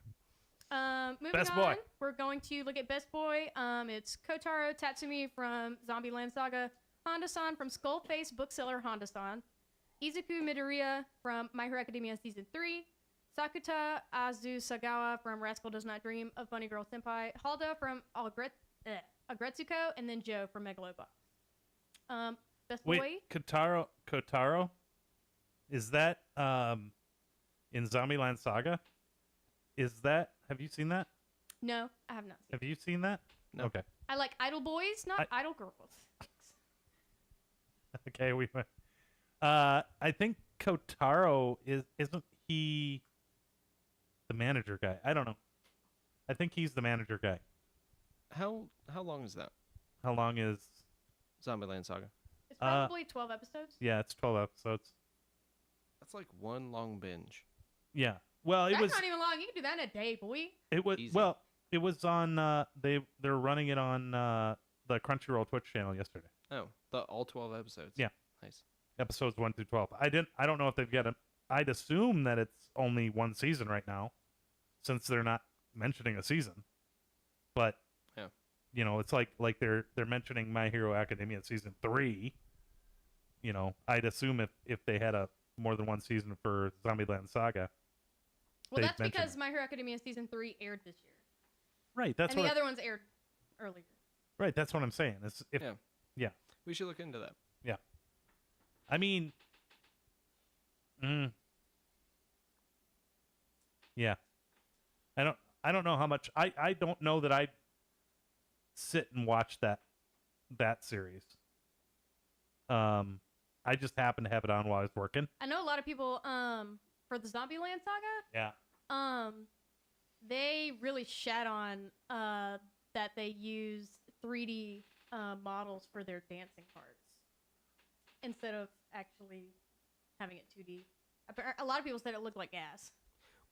Moving Best on, boy. we're going to look at Best Boy. It's Kotaro Tatsumi from Zombieland Saga, Honda-san from Skullface Bookseller Honda-san, Izuku Midoriya from My Hero Academia Season 3, Sakuta Azusagawa from Rascal Does Not Dream of Bunny Girl Senpai, Halda from Agretsuko, and then Joe from Megalobox. Best Boy? Wait, Kotaro? Is that in Zombieland Saga? Have you seen that? No, I have not seen Have you seen that? No. Okay. it. I like idle boys, not idle girls. Okay, we went. I think Kotaro isn't he the manager guy? I don't know. I think he's the manager guy. How long is that? How long is? Zombieland Saga. It's probably 12 episodes. Yeah, it's 12 episodes. That's like one long binge. Yeah. Well, That's not even long. You can do that in a day, boy. It was Easy. well. It was on. They're running it on the Crunchyroll Twitch channel yesterday. Oh, all 12 episodes. Yeah. Nice. Episodes 1 through 12. I don't know if they've got a. I'd assume that it's only one season right now, since they're not mentioning a season. But yeah, it's like they're mentioning My Hero Academia season 3, I'd assume if they had a more than one season for Zombieland Saga. Well, they'd that's mention because it. My Hero Academia season 3 aired this year, Right. That's and what. the other ones aired earlier. Right. That's what I'm saying. Yeah. We should look into that. I mean, yeah. I don't know how much. I don't know that I'd sit and watch that series. I just happened to have it on while I was working. I know a lot of people for the Zombieland Saga. Yeah. They really shat on that they use 3D models for their dancing parts instead of actually having it 2D. A lot of people said it looked like gas.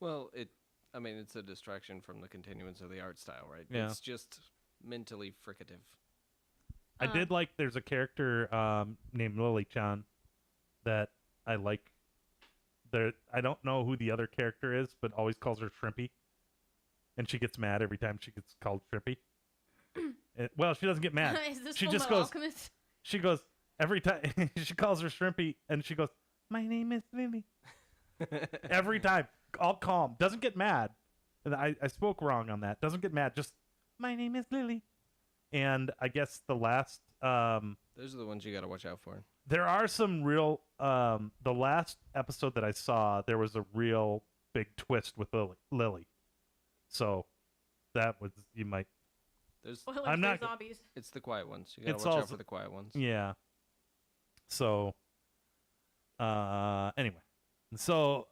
Well, it's a distraction from the continuance of the art style, right? Yeah. It's just mentally fricative. I did like. There's a character named Lily Chan that I like. I don't know who the other character is, but always calls her Shrimpy, and she gets mad every time she gets called Shrimpy. Well, she doesn't get mad. Is this She Full just Metal goes. Alchemist? She goes every time. She calls her Shrimpy, and she goes, "My name is Lily." Every time, all calm, doesn't get mad. And I spoke wrong on that. Doesn't get mad. Just, "My name is Lily." And I guess the last. Those are the ones you got to watch out for. There are some real. The last episode that I saw, there was a real big twist with Lily. So, that was you might. Spoilers I'm for not- zombies. It's the quiet ones. You got It's to watch out also- for the quiet ones. Yeah. So. Anyway, so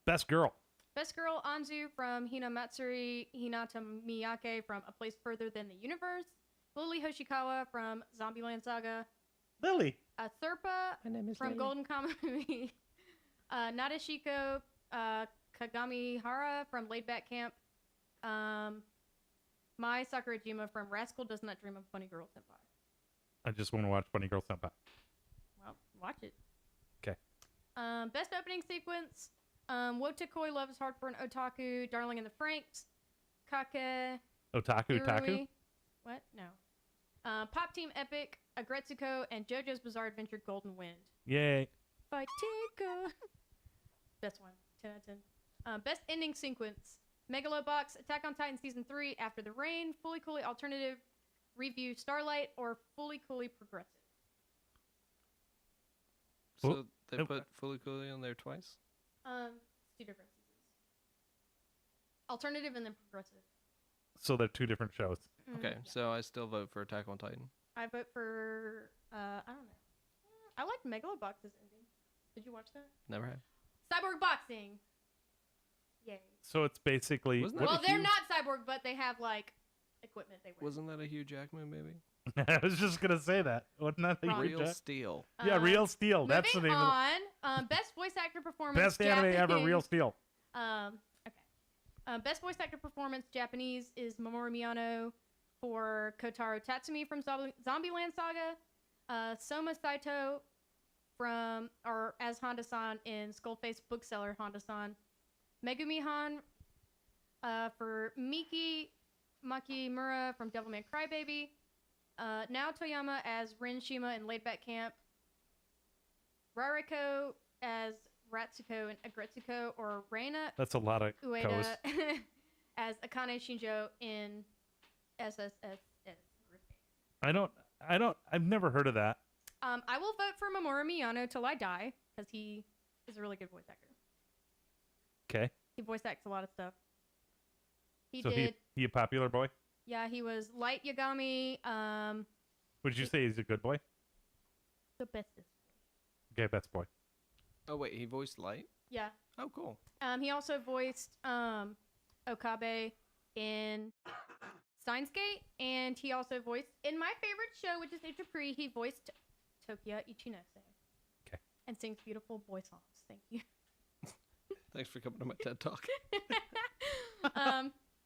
best girl. Best girl Anzu from Hina Matsuri, Hinata Miyake from A Place Further Than the Universe, Lily Hoshikawa from Zombieland Saga, Lily. Thurpa My name is from Golden Kamuy, Nadeshiko Kagamihara from Laid Back Camp, Mai Sakurajima from Rascal Does Not Dream of Bunny Girl Senpai. I just want to watch Bunny Girl Senpai. Well, watch it. 'Kay. Best opening sequence. Wotakoi Love is Hard for an Otaku, Darling in the Franxx, Kake, Otaku. Irui. What? No. Pop Team Epic, Agretsuko, and JoJo's Bizarre Adventure Golden Wind. Yay. Fightico. Best one. 10 out of 10. Best ending sequence. Megalobox, Attack on Titan Season 3, After the Rain, Fully Coolly Alternative, Review Starlight, or Fully Coolly Progressive. So they Oh, put Fully Coolly on there twice? It's 2 different seasons. Alternative and then progressive. So they're 2 different shows. Okay, so I still vote for Attack on Titan. I vote for, I don't know. I liked Megalobox's ending. Did you watch that? Never have. Cyborg Boxing. Yay. So it's basically. Wasn't that Well, a they're huge- not cyborg, but they have, like, equipment they wear. Wasn't that a Hugh Jackman movie? I was just gonna say that. Wasn't that the Wrong. Hugh Real Jack- Steel. Yeah, Real Steel. That's the Moving name of on, best voice actor the performance. best anime ever. Japanese. Real Steel. Okay. Best voice actor performance Japanese is Mamoru Miyano for Kotaro Tatsumi from Zombieland Saga, Soma Saito as Honda-san in Skullface Bookseller Honda-san, Megumi Han for Miki Makimura from Devilman Crybaby, Nao Toyama as Rin Shima in Laid Back Camp, Rariko as Ratsuko in Agretsuko, or Reina That's a lot of Ueda co's. as Akane Shinjo in SSSS. I've never heard of that. I will vote for Mamoru Miyano till I die because he is a really good voice actor. Okay. He voice acts a lot of stuff. He So did. he a popular boy? Yeah, he was Light Yagami. Would you say he's a good boy? The bestest. Okay, best boy. Oh, wait, he voiced Light? Yeah. Oh, cool. He also voiced Okabe in Steins Gate, and he also voiced in my favorite show, which is Ichipri. He voiced Tokia Ichinose. Okay. And sings beautiful boy songs. Thank you. Thanks for coming to my TED Talk.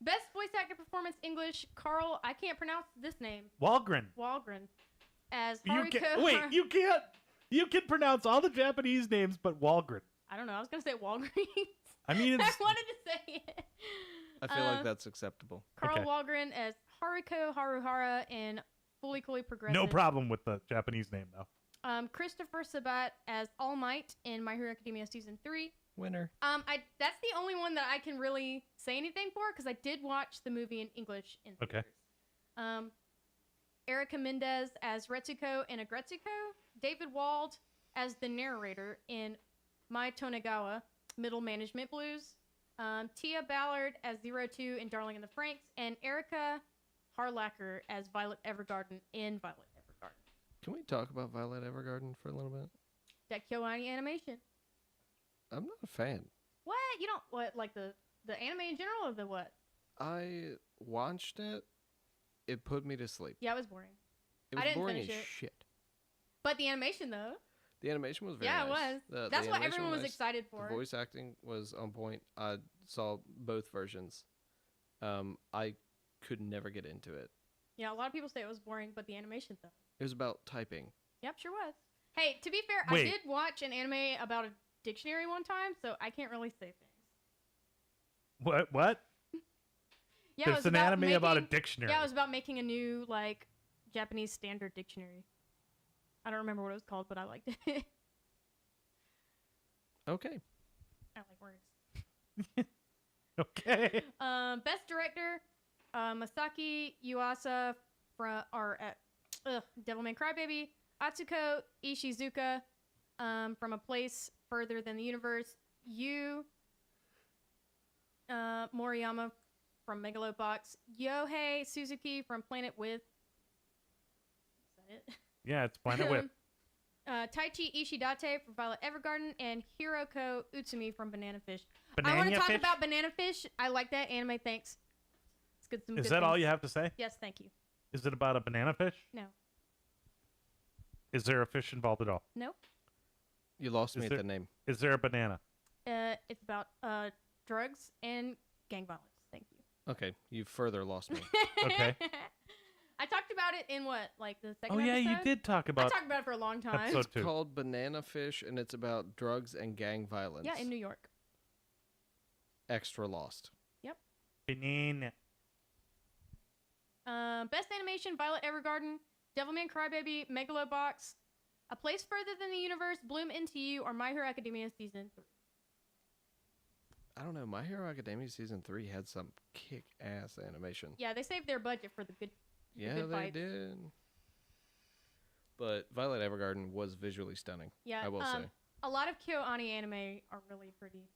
Best voice actor performance English. Carl, I can't pronounce this name. Walgren. Walgren as You Haruko. can you can't. You can pronounce all the Japanese names, but Walgren. I don't know. I was gonna say Walgreens. I mean, I it's, wanted to say it. I feel like that's acceptable. Carl Okay. Walgren as Haruko Haruhara in Fully Coolly Progressive. no problem with the Japanese name though. Christopher Sabat as All Might in My Hero Academia Season 3. Winner. That's the only one that I can really say anything for because I did watch the movie in English in Okay. theaters. Erica Mendez as Retsuko in Agretsuko. David Wald as the narrator in My Tonegawa, Middle Management Blues. Tia Ballard as 02 in Darling in the Franxx. And Erica Harlacher as Violet Evergarden in Violet Evergarden. Can we talk about Violet Evergarden for a little bit? That KyoAni animation. I'm not a fan. What? You don't, what, like the anime in general or the what? I watched it. It put me to sleep. Yeah, it was boring. It was I didn't boring as finish it. shit. But the animation, though. The animation was very Yeah, nice. it The That's what animation everyone was nice. excited for. The voice acting was on point. I saw both versions. I could never get into it. Yeah, a lot of people say it was boring, but the animation, though. It was about typing. Yep, sure was. Hey, to be fair, Wait. I did watch an anime about a dictionary one time, so I can't really say things. What? Yeah, it There's was an about anime about a making- dictionary. Yeah, it was about making a new, like, Japanese standard dictionary. I don't remember what it was called, but I liked it. Okay. I like words. Okay. Best director, Masaki Yuasa from Devilman Crybaby, Atsuko Ishizuka from A Place Further Than the Universe, Yu Moriyama from Megalobox, Yohei Suzuki from Planet With. Is that it? Yeah, it's Planet Whip. Taichi Ishidate from Violet Evergarden, and Hiroko Utsumi from Banana Fish. I Banana want to talk Fish? about Banana Fish. I like that anime. Thanks. It's good. Some Is good that all things. you have to say? Yes, thank you. Is it about a banana fish? No. Is there a fish involved at all? Nope. You lost Is me there- at the name. Is there a banana? It's about drugs and gang violence. Thank you. Okay, you further lost me. Okay. I talked about it in what, like the second Oh yeah, episode? you did talk I about talked about it for a long time. episode It's 2. called Banana Fish, and it's about drugs and gang violence. Yeah, in New York. Extra lost. Banana. Best animation: Violet Evergarden, Devilman Crybaby, Megalobox, A Place Further Than the Universe, Bloom Into You, or My Hero Academia Season 3. I don't know. My Hero Academia Season 3 had some kick-ass animation. Yeah, they saved their budget for the good. Yeah, good they fights. did. But Violet Evergarden was visually stunning. Yeah, I will say. a lot of KyoAni anime are really pretty.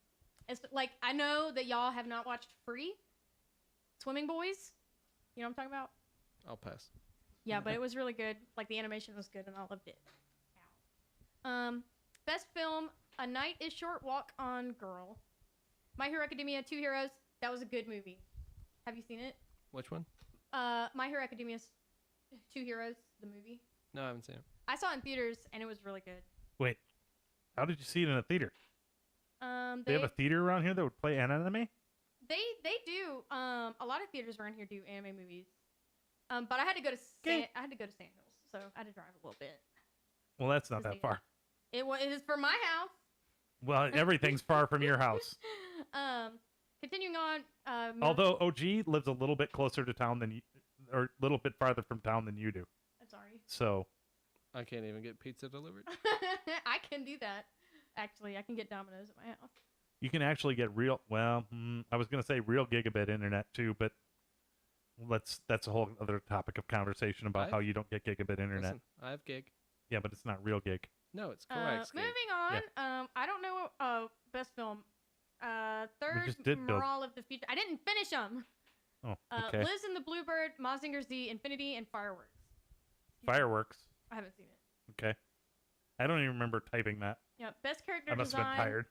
It's like, I know that y'all have not watched Free Swimming Boys. You know what I'm talking about? I'll pass. Yeah, but it was really good. Like, the animation was good, and I loved it. Best film: A Night is Short, Walk On Girl. My Hero Academia, Two Heroes. That was a good movie. Have you seen it? Which one? My Hero Academia, Two Heroes, the movie. No, I haven't seen it. I saw it in theaters, and it was really good. Wait, how did you see it in a theater? They They have a theater around here that would play an anime? They do. A lot of theaters around here do anime movies. But I had to go to Okay. I had to go to Sand Hills, so I had to drive a little bit. Well, that's not To that see far. It is for my house. Well, everything's far from your house. Continuing on. Although OG lives a little bit closer to town than you, or a little bit farther from town than you do. I'm sorry. So, I can't even get pizza delivered. I can do that. Actually, I can get Domino's at my house. you can actually get real, well, I was going to say real gigabit internet too, but that's a whole other topic of conversation about how you don't get gigabit internet. Listen, I have gig. Yeah, but it's not real gig. No, it's coax gig. Moving on. I don't know. Best film. Third, just did Bill. Moral of the Future. I didn't finish them. Oh, okay. Liz and the Bluebird, Mazinger Z, Infinity, and Fireworks. Fireworks. I haven't seen it. Okay. I don't even remember typing that. Yeah, best character I must design. have been tired.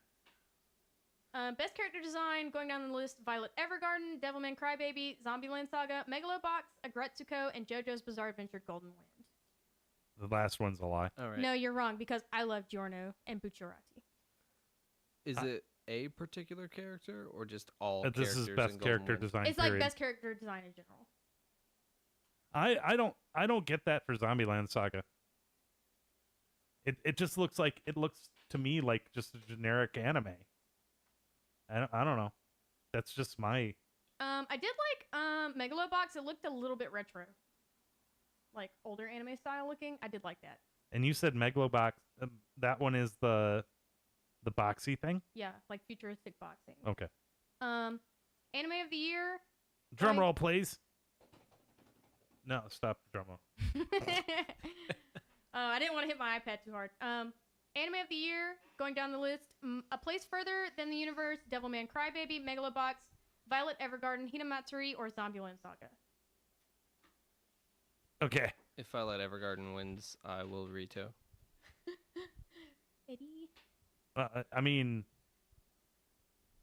Best character design, going down the list: Violet Evergarden, Devilman Crybaby, Zombieland Saga, Megalobox, Agretsuko, and JoJo's Bizarre Adventure Golden Land. The last one's a lie. All right. No, you're wrong, because I love Giorno and Bucciarati. Is it a particular character or just all This characters is in best Golden character Wind? design. It's period. like best character design in general. I don't get that for Zombieland Saga. It just looks to me like just a generic anime. I don't know. That's just my. I did like Megalobox. It looked a little bit retro, like older anime style looking. I did like that. And you said Megalobox. That one is the boxy thing. Yeah, like futuristic boxing. Okay. Anime of the year. Drum roll, please. No, stop the drum roll. I didn't want to hit my iPad too hard. Anime of the year, going down the list. A Place Further Than the Universe, Devilman Crybaby, Megalobox, Violet Evergarden, Hinamatsuri, or Zombieland Saga. Okay. If Violet Evergarden wins, I will veto. Eddie. I mean,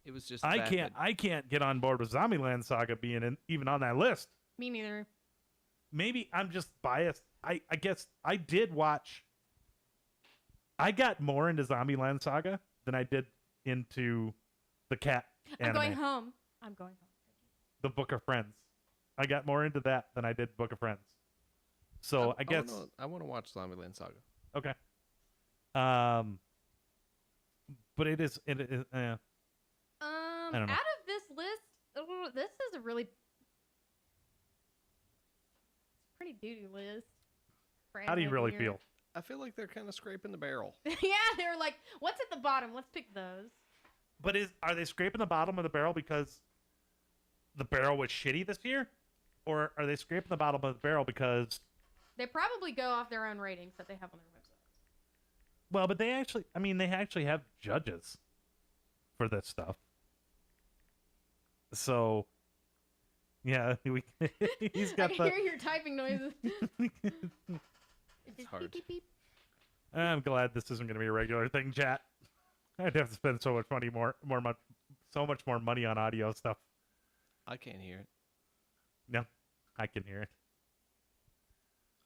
It was just. I can't get on board with Zombieland Saga being even on that list. Me neither. Maybe I'm just biased. I guess I did watch. I got more into Zombieland Saga than I did into the cat I'm anime, going home. I'm going home. the Book of Friends. I got more into that than I did Book of Friends. So I guess I want to watch Zombieland Saga. okay. But it is. I don't know. Out of this list, this is a really pretty doo-doo list. for How do you anime of the really year. feel? I feel like they're kind of scraping the barrel. Yeah, they were like, "What's at the bottom? Let's pick those." But are they scraping the bottom of the barrel because the barrel was shitty this year, or are they scraping the bottom of the barrel because? They probably go off their own ratings that they have on their websites. Well, but they actually have judges for this stuff. So, yeah, he's I got can hear your typing noises. It's hard. Beep, beep, beep. I'm glad this isn't going to be a regular thing, chat. I'd have to spend so much more money on audio stuff. I can't hear it. No, I can hear it.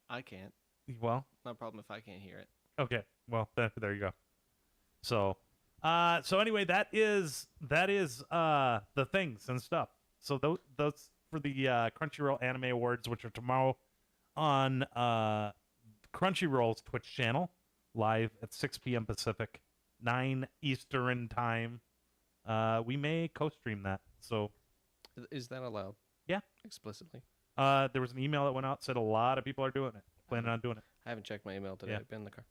I can't. Well, No problem if I can't hear it. okay. Well, there you go. So anyway, that is the things and stuff. So those for the Crunchyroll Anime Awards, which are tomorrow on Crunchyroll's Twitch channel, live at 6 p.m. Pacific, 9 Eastern time. We may co-stream that. So Is that allowed? Yeah. Explicitly. there was an email that went out, said a lot of people are doing it, planning on doing it. I haven't checked my email today. Yeah. I've been in the car.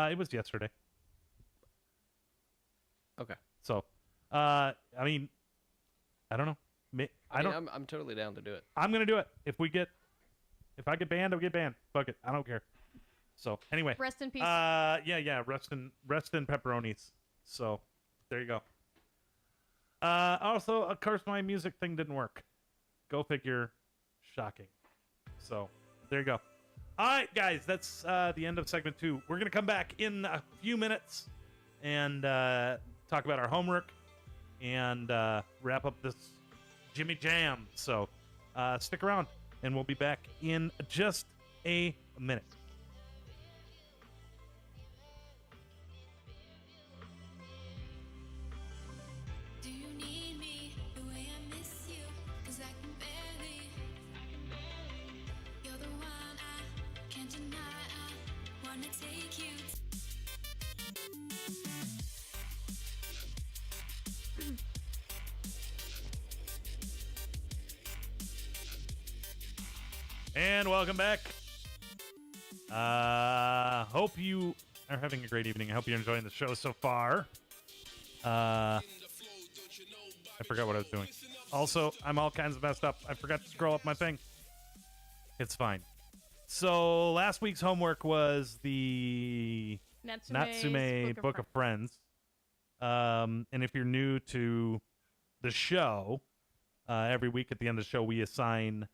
It was yesterday. Okay. So, I mean, I don't know. I'm totally down to do it. I'm gonna do it. If I get banned, I'll get banned. Fuck it. I don't care. So anyway. Rest in peace. Yeah. Rest in pepperonis. So there you go. Also, of course, my music thing didn't work. Go figure. Shocking. So there you go. All right, guys, that's the end of segment 2. We're gonna come back in a few minutes and talk about our homework and wrap up this Jimmy Jam. So stick around, and we'll be back in just a minute. Do you need me the way I miss you? 'Cause I can barely. You're the one I can't deny. I wanna take you. And welcome back. Hope you are having a great evening. I hope you're enjoying the show so far. I forgot what I was doing. Also, I'm all kinds of messed up. I forgot to scroll up my thing. It's fine. So last week's homework was the Natsume Book of Friends. And if you're new to the show, every week at the end of the show, we assign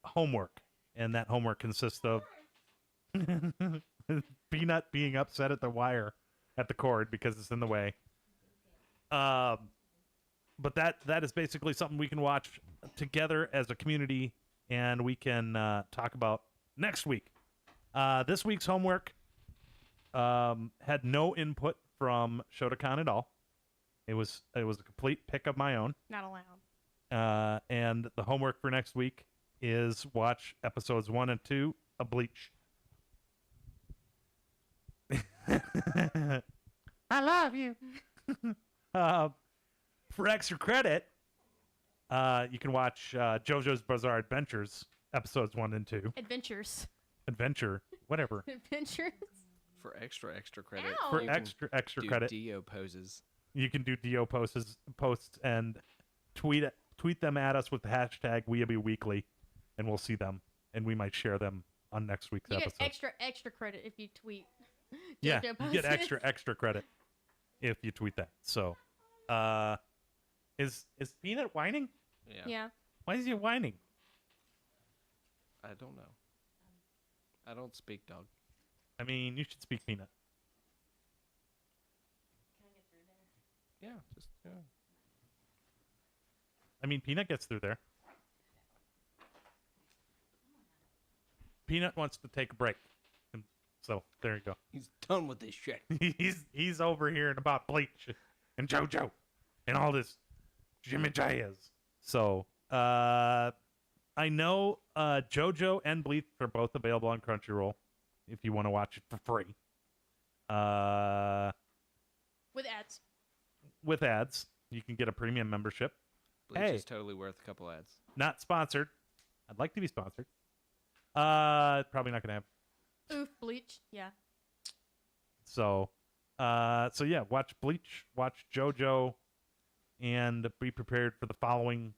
homework. And that homework consists of Peanut being upset at the cord because it's in the way. But that is basically something we can watch together as a community, and we can talk about next week. This week's homework had no input from Shotokan at all. It was a complete pick of my own. Not allowed. And the homework for next week is watch episodes 1 and 2 of Bleach. I love you. For extra credit, you can watch JoJo's Bizarre Adventures, episodes 1 and 2. Adventures. Adventure, whatever. Adventures. For extra credit. Ow. For you can extra do credit, Dio poses. you can do DO posts and tweet them at us with the hashtag Weeaboo Weekly, and we'll see them, and we might share them on next week's You episode. get extra credit if you tweet. Yeah, JoJo you get poses. extra credit if you tweet that. So, is Peanut whining? Yeah. Yeah. Why is he whining? I don't know. I don't speak dog. I mean, you should speak Peanut. Yeah, just yeah. I mean, Peanut gets through there. Peanut wants to take a break, and so there you go. He's done with this shit. He's over hearing about Bleach and JoJo and all this Jimmy Jazz. So I know JoJo and Bleach are both available on Crunchyroll if you want to watch it for free. With ads. With ads, you can get a premium membership. Bleach Hey. is totally worth a couple ads. Not sponsored. I'd like to be sponsored. Probably not gonna have. Oof, Bleach. Yeah. So yeah, watch Bleach, watch JoJo, and be prepared for the following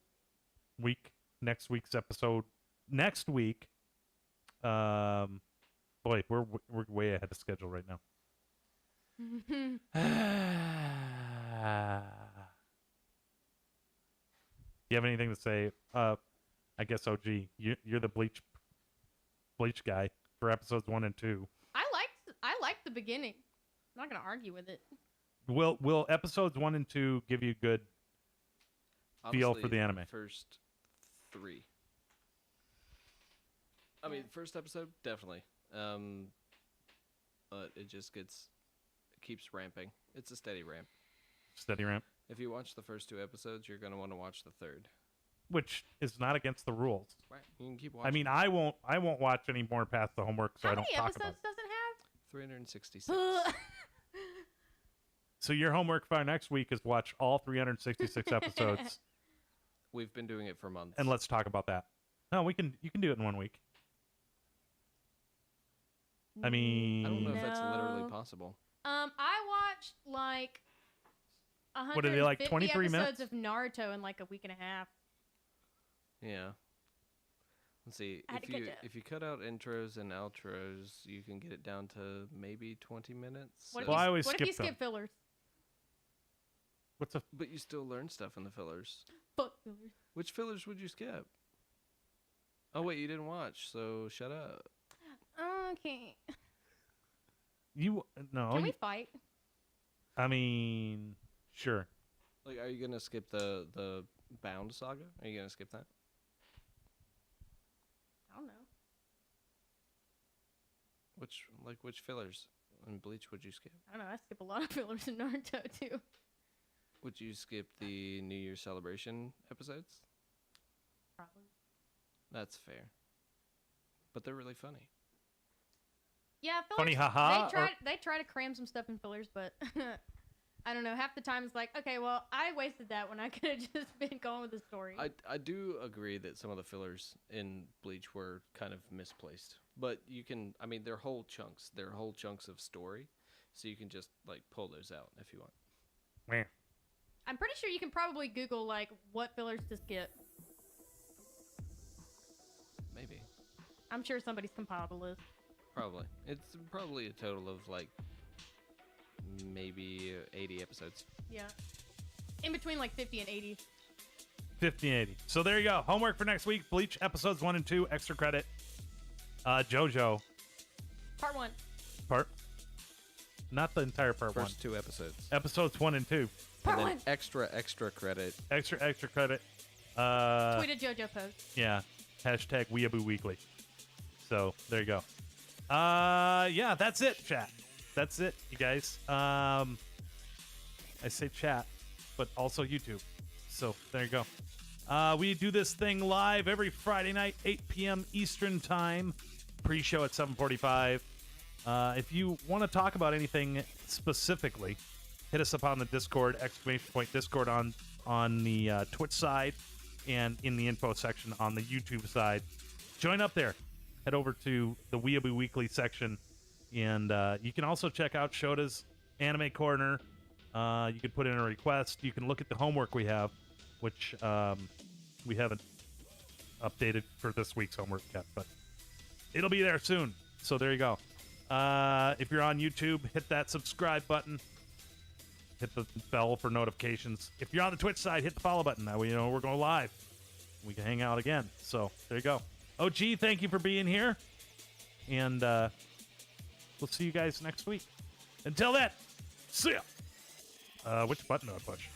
week. Next week's episode. Next week. Boy, we're way ahead of schedule right now. You have anything to say? I guess OG, you're the Bleach guy for episodes 1 and 2. I liked the beginning. I'm not gonna argue with it. Will episodes 1 and 2 give you good feel for Honestly, the anime? First 3. I mean, first episode definitely. But it just keeps ramping. It's a steady ramp. Steady ramp, If you watch the first 2 episodes, you're gonna want to watch the third. which is not against the rules. Right? You can keep watching. I mean, I won't watch any more past the homework, so How I don't many talk episodes about it. does it 366. have? So your homework for next week is watch all 366 episodes, We've been doing it for months. and let's talk about that. No, you can do it in 1 week. I mean, I don't know if that's literally No. possible. I watched like What are they, like, 150 23 minutes? episodes of Naruto in like a week and a half. Yeah. Let's see. I had to catch up. If you cut out intros and outros, you can get it down to maybe 20 minutes. What, so- Well, I if, always you, what if you skip them. skip fillers? What's a But you still learn stuff in the fillers. Fuck fillers. Which fillers would you skip? Oh wait, you didn't watch, so shut up. Okay. you? No, Can we fight? I mean, sure. Like, are you gonna skip the Bound saga? Are you gonna skip that? I don't know. Which fillers in Bleach would you skip? I don't know. I skip a lot of fillers in Naruto too. Would you skip the New Year celebration episodes? Probably. That's fair. But they're really funny. Yeah, fillers. Funny, haha, They try to cram some stuff in fillers, but I don't know. Half the time it's like, okay, well, I wasted that when I could have just been going with the story. I do agree that some of the fillers in Bleach were kind of misplaced. But you can, I mean, they're whole chunks. They're whole chunks of story. So you can just, like, pull those out if you want. Meh. I'm pretty sure you can probably Google like what fillers to skip. Maybe. I'm sure somebody's compiled a list. Probably. It's probably a total of, like, maybe 80 episodes. Yeah. In between like 50 and 80. 50 and 80. So there you go. Homework for next week. Bleach episodes 1 and 2. Extra credit. JoJo Part 1. part. Not the entire part 1. First 2 episodes. Episodes 1 and 2. Part and then 1. extra credit. Extra credit. Tweet a JoJo post. Yeah. Hashtag Weeaboo Weekly. So there you go. Yeah, that's it, chat. That's it, you guys. I say chat, but also YouTube. So there you go. We do this thing live every Friday night, 8 p.m. Eastern time. Pre-show at 7:45. If you want to talk about anything specifically, hit us up on the Discord, !Discord on the Twitch side and in the info section on the YouTube side. Join up there. Head over to the Weeaboo Weekly section And you can also check out Shota's Anime Corner. You can put in a request. You can look at the homework we have, which we haven't updated for this week's homework yet, but it'll be there soon. So there you go. If you're on YouTube, hit that subscribe button. Hit the bell for notifications. If you're on the Twitch side, hit the follow button. That way you know we're going live. We can hang out again. So there you go. OG, thank you for being here. And we'll see you guys next week. Until then, see ya. Which button do I push?